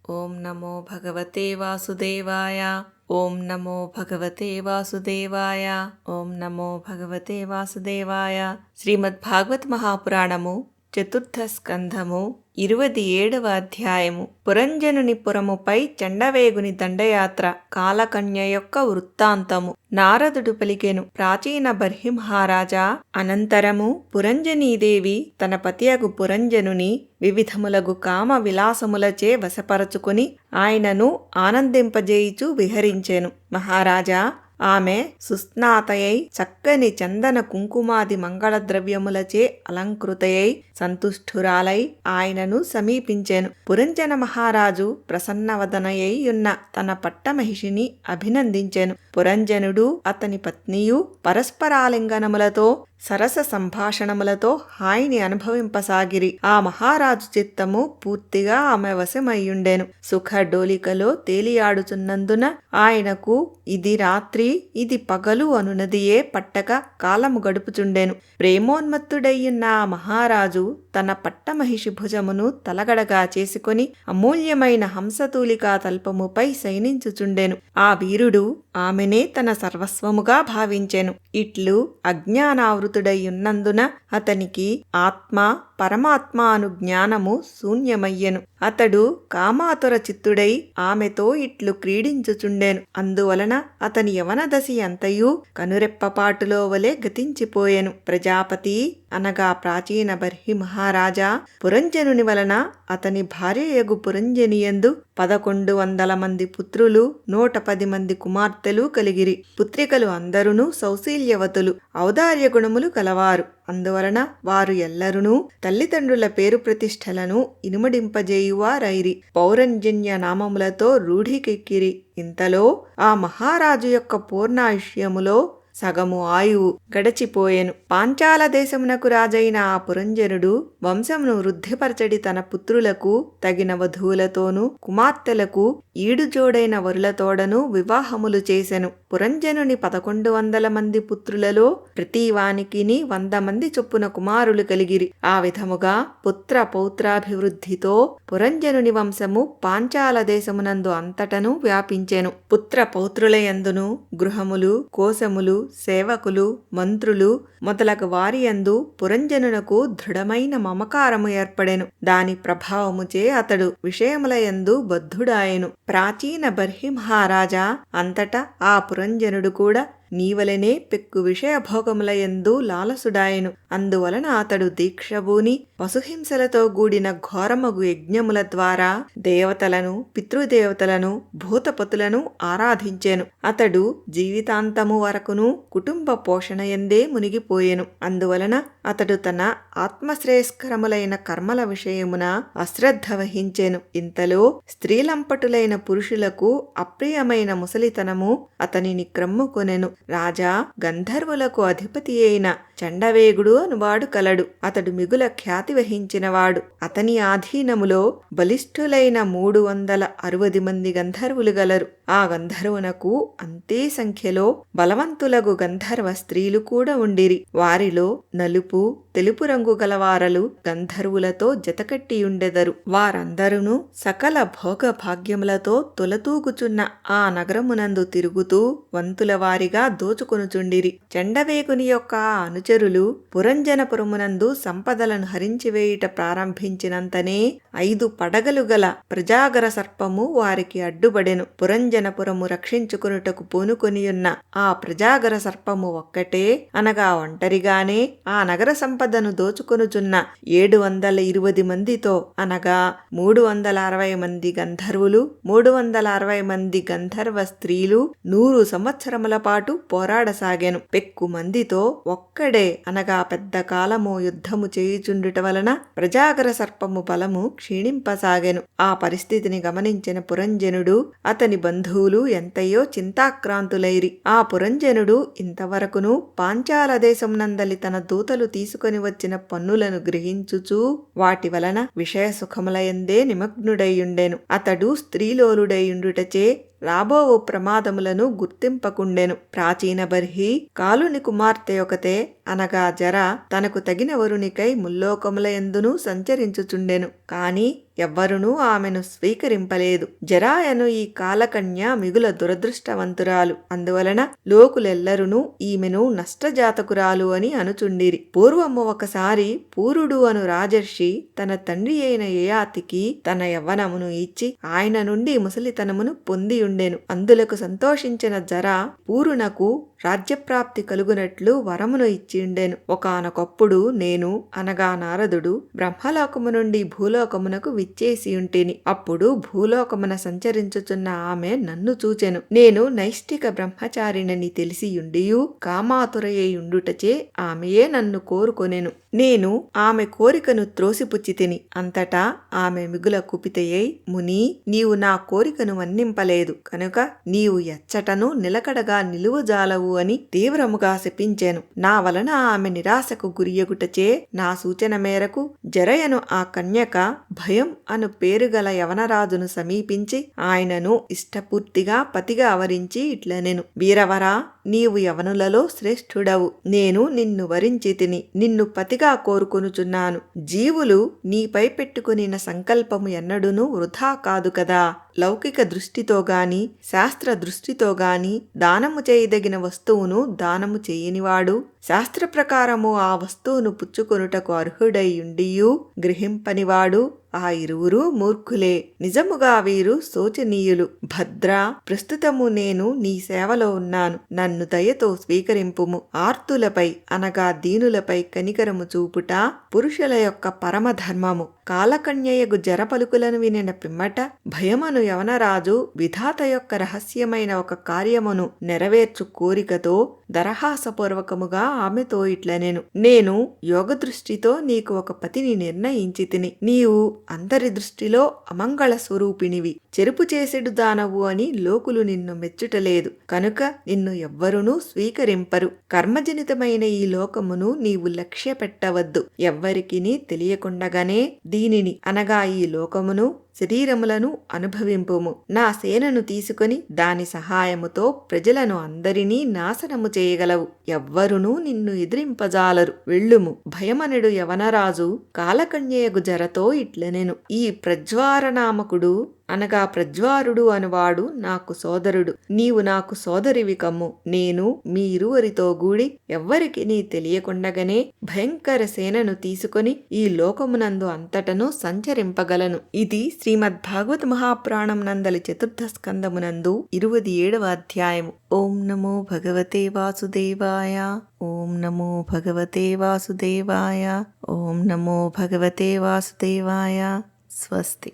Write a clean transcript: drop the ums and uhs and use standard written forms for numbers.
ఓం నమో భగవతే వాసుదేవాయ. ఓం నమో భగవతే వాసుదేవాయ. ఓం నమో భగవతే వాసుదేవాయ. శ్రీమద్భాగవత మహాపురాణము చతుర్థ స్కంధము 27వ అధ్యాయము. పురంజనుని పురముపై చండవేగుని దండయాత్ర, కాలకన్య యొక్క వృత్తాంతము. నారదుడు పలికెను, ప్రాచీన బర్హిమహారాజా, అనంతరము పురంజనీదేవి తన పతియగు పురంజనుని వివిధములగు కామ విలాసములచే వశపరచుకుని ఆయనను ఆనందింపజేయుచు విహరించెను. మహారాజా, ఆమె సుస్నాతయై చక్కని చందన కుంకుమాది మంగళద్రవ్యములచే అలంకృతయై సంతుష్ఠురాలై ఆయనను సమీపించెను. పురంజన మహారాజు ప్రసన్నవదనయై ఉన్న తన పట్టమహిషిని అభినందించెను. పురంజనుడు అతని పత్నియు పరస్పరాలింగనములతో సరస సంభాషణములతో హాయిని అనుభవింపసాగిరి. ఆ మహారాజు చిత్తము పూర్తిగా ఆమె వశమయ్యుండెను. సుఖ డోలికలో తేలియాడుచున్నందున ఆయనకు ఇది రాత్రి ఇది పగలు అనునదియే పట్టక కాలము గడుపుచుండెను. ప్రేమోన్మత్తుడయ్యున్న ఆ మహారాజు తన పట్టమహిషి భుజమును తలగడగా చేసుకొని అమూల్యమైన హంసతూలికా తల్పముపై శయనించుచుండెను. ఆ వీరుడు ఆమెనే తన సర్వస్వముగా భావించెను. ఇట్లు అజ్ఞానావృతుడయ్యున్నందున అతనికి ఆత్మ పరమాత్మ అను జ్ఞానము శూన్యమయ్యెను. అతడు కామాతుర చిత్తుడై ఆమెతో ఇట్లు క్రీడించుచుండెను. అందువలన అతని యవనదశి అంతయు కనురెప్పపాటులో వలె గతించిపోయెను. ప్రజాపతి అనగా ప్రాచీన బర్హి మహారాజా, పురంజనుని వలన అతని భార్యయగు పురంజనియందు 1100 మంది పుత్రులు 110 మంది కుమార్తెలు కలిగిరి. పుత్రికలు అందరును సౌశీల్యవతులు, ఔదార్య గుణములు కలవారు. అందువలన వారు ఎల్లరునూ తల్లిదండ్రుల పేరు ప్రతిష్టలను ఇనుమడింపజేయువారైరి. పౌరంజన్య నామములతో రూఢికెక్కిరి. ఇంతలో ఆ మహారాజు యొక్క పూర్ణాయుష్యములో సగము ఆయువు గడచిపోయెను. పాంచాల దేశమునకు రాజైన ఆ పురంజనుడు వంశమును వృద్ధిపరచడి తన పుత్రులకు తగిన వధువులతోనూ కుమార్తెలకు ఈడుజోడైన వరులతోడను వివాహములు చేసెను. పురంజనుని 1100 మంది పుత్రులలో ప్రతివానికిని 100 మంది చొప్పున కుమారులు కలిగిరి. ఆ విధముగా పుత్ర పౌత్రాభివృద్ధితో పురంజనుని వంశము పాంచాల దేశమునందు అంతటను వ్యాపించెను. పుత్ర పౌత్రులయందును గృహములు, కోశములు, సేవకులు, మంత్రులు మొదలగు వారియందు పురంజనునకు దృఢమైన మమకారము ఏర్పడెను. దాని ప్రభావముచే అతడు విషయములయందు బద్ధుడాయెను. ప్రాచీన బర్హి మహారాజా, అంతటా ఆ పురంజనుడు కూడా నీవలనే పెక్కు విషయభోగములయందు లాలసుడాయెను. అందువలన అతడు దీక్షభూని పశుహింసలతో గూడిన ఘోరమగు యజ్ఞముల ద్వారా దేవతలను, పితృదేవతలను, భూతపతులను ఆరాధించెను. అతడు జీవితాంతము వరకును కుటుంబ పోషణయందే మునిగిపోయెను. అందువలన అతడు తన ఆత్మశ్రేయస్కరములైన కర్మల విషయమున అశ్రద్ధ వహించెను. ఇంతలో స్త్రీలంపటులైన పురుషులకు అప్రియమైన ముసలితనము అతనిని క్రమ్ముకొనెను. రాజా, గంధర్వులకు అధిపతి అయిన చండవేగుడు అనువాడు కలడు. అతడు మిగుల ఖ్యాతి వహించినవాడు. అతని ఆధీనములో బలిష్ఠులైన 360 మంది గంధర్వులు గలరు. ఆ గంధర్వునకు అంతే సంఖ్యలో బలవంతులగు గంధర్వ స్త్రీలు కూడా ఉండిరి. వారిలో నలుపు, తెలుపు రంగు గలవారలు గంధర్వులతో జతకట్టియుండెదరు. వారందరును సకల భోగ భాగ్యములతో తొలతూగుచున్న ఆ నగరమునందు తిరుగుతూ వంతుల వారిగా దోచుకొనుచుండిరి. చండవేగుని యొక్క అనుచరులు పురంజనపురమునందు సంపదలను హరించివేయుట ప్రారంభించినంతనే 5 పడగలు గల ప్రజాగర సర్పము వారికి అడ్డుబడెను. పురంజనపురము రక్షించుకొనుటకు పూనుకొనియున్న ఆ ప్రజాగర సర్పము ఒక్కటే, అనగా ఒంటరిగానే ఆ నగర సంపదను దోచుకొనుచున్న 720 మందితో, అనగా 360 మంది గంధర్వులు, 360 మంది గంధర్వ స్త్రీలు 100 సంవత్సరముల పాటు పోరాడసాగెను. పెక్కు మందితో ఒక్కడే, అనగా పెద్ద కాలము యుద్ధము చేయుచుండుట వలన ప్రజాగర సర్పము బలము క్షీణింపసాగెను. ఆ పరిస్థితిని గమనించిన పురంజనుడు అతని బంధువులు ఎంతయో చింతాక్రాంతులైరి. ఆ పురంజనుడు ఇంతవరకును పాంచాల దేశమునందలి తన దూతలు తీసుకొని వచ్చిన పన్నులను గ్రహించుచూ వాటి వలన విషయ సుఖములయందే నిమగ్నుడైయుండెను. అతడు స్త్రీలోలుడైయుండుటచే రాబోవు ప్రమాదములను గుర్తింపకుండెను. ప్రాచీన బర్హి కాలుని కుమార్తె ఒకతే, అనగా జర తనకు తగిన వరునికై ముల్లోకముల యందును సంచరించుచుండెను. కాని ఎవ్వరునూ ఆమెను స్వీకరింపలేదు. జరాయను ఈ కాలకన్య మిగుల దురదృష్టవంతురాలు. అందువలన లోకులెల్లరునూ ఈమెను నష్టజాతకురాలు అని అనుచుండిరి. పూర్వము ఒకసారి పూరుడు అను రాజర్షి తన తండ్రి అయిన యయాతికి తన యవ్వనమును ఇచ్చి ఆయన నుండి ముసలితనమును పొందియుండెను. అందులకు సంతోషించిన జర పూరునకు రాజ్యప్రాప్తి కలుగునట్లు వరమును ఇచ్చిండెను. ఒకానొకప్పుడు నేను అనగా నారదుడు బ్రహ్మలోకము నుండి భూలోకమునకు విచ్చేసియుంటిని. అప్పుడు భూలోకమున సంచరించుచున్న ఆమె నన్ను చూచెను. నేను నైష్ఠిక బ్రహ్మచారినని తెలిసియుండియు కామాతురయ్యుండుటచే ఆమెయే నన్ను కోరుకొనెను. నేను ఆమె కోరికను త్రోసిపుచ్చితిని. అంతటా ఆమె మిగుల కుపితయై, ముని, నీవు నా కోరికను మన్నింపలేదు కనుక నీవు ఎచ్చటను నిలకడగా నిలువజాలవు అని తీవ్రముగా శపించెను. నా వలన ఆమె నిరాశకు గురియగుటచే నా సూచన మేరకు జరయను ఆ కన్యక భయం అను పేరుగల యవనరాజును సమీపించి ఆయనను ఇష్టపూర్తిగా పతిగా అవరించి ఇట్లనెను. వీరవరా, నీవు యవనులలో శ్రేష్ఠుడవు. నేను నిన్ను వరించితిని. నిన్ను పతిగా కోరుకొనుచున్నాను. జీవులు నీపై పెట్టుకునిన సంకల్పము ఎన్నడూనూ వృధా కాదు కదా. లౌకిక దృష్టితో గాని శాస్త్ర దృష్టితో గాని దానము చేయదగిన వస్తువును దానము చేయనివాడు శాస్త్ర ప్రకారము ఆ వస్తువును పుచ్చుకొనుటకు అర్హుడైయుండియు గ్రహింపనివాడు ఆ ఇరువురు మూర్ఖులే. నిజముగా వీరు శోచనీయులు. భద్ర, ప్రస్తుతము నేను నీ సేవలో ఉన్నాను. నన్ను దయతో స్వీకరింపుము. ఆర్తులపై అనగా దీనులపై కనికరము చూపుట పురుషుల యొక్క పరమధర్మము. కాలకన్యయగు జరపలుకులను వినిన పిమ్మట భయమను యవనరాజు విధాత యొక్క రహస్యమైన ఒక కార్యమును నెరవేర్చు కోరికతో దరహాసపూర్వకముగా ఆమెతో ఇట్లనెను. నేను యోగదృష్టితో నీకు ఒక పతిని నిర్ణయించితిని. నీవు అందరి దృష్టిలో అమంగళ స్వరూపిణివి. చెరుపు చేసెడు దానవు అని లోకులు నిన్ను మెచ్చుటలేదు కనుక నిన్ను ఎవ్వరునూ స్వీకరింపరు. కర్మజనితమైన ఈ లోకమును నీవు లక్ష్య పెట్టవద్దు. ఎవ్వరికిని తెలియకుండగానే దీనిని అనగా ఈ లోకమును శరీరములను అనుభవింపుము. నా సేనను తీసుకుని దాని సహాయముతో ప్రజలను అందరినీ నాశనము చేయగలవు. ఎవ్వరునూ నిన్ను ఎదిరింపజాలరు. వెళ్ళుము. భయమనుడు యవనరాజు కాలకన్యయగు జరతో ఇట్లనెను. ఈ ప్రజ్వారనామకుడు అనగా ప్రజ్వారుడు అనువాడు నాకు సోదరుడు. నీవు నాకు సోదరివి కమ్ము. నేను మీ ఇరువరితో గూడి ఎవ్వరికి నీ తెలియకుండగానే భయంకర సేనను తీసుకొని ఈ లోకమునందు అంతటను సంచరింపగలను. ఇది శ్రీమద్ భాగవత మహాపురాణం నందలి 4వ స్కందమునందు 27వ అధ్యాయము. ఓం నమో భగవతే వాసుదేవాయ. ఓం నమో భగవతే వాసుదేవాయ. ఓం నమో భగవతే వాసుదేవాయ. స్వస్తి.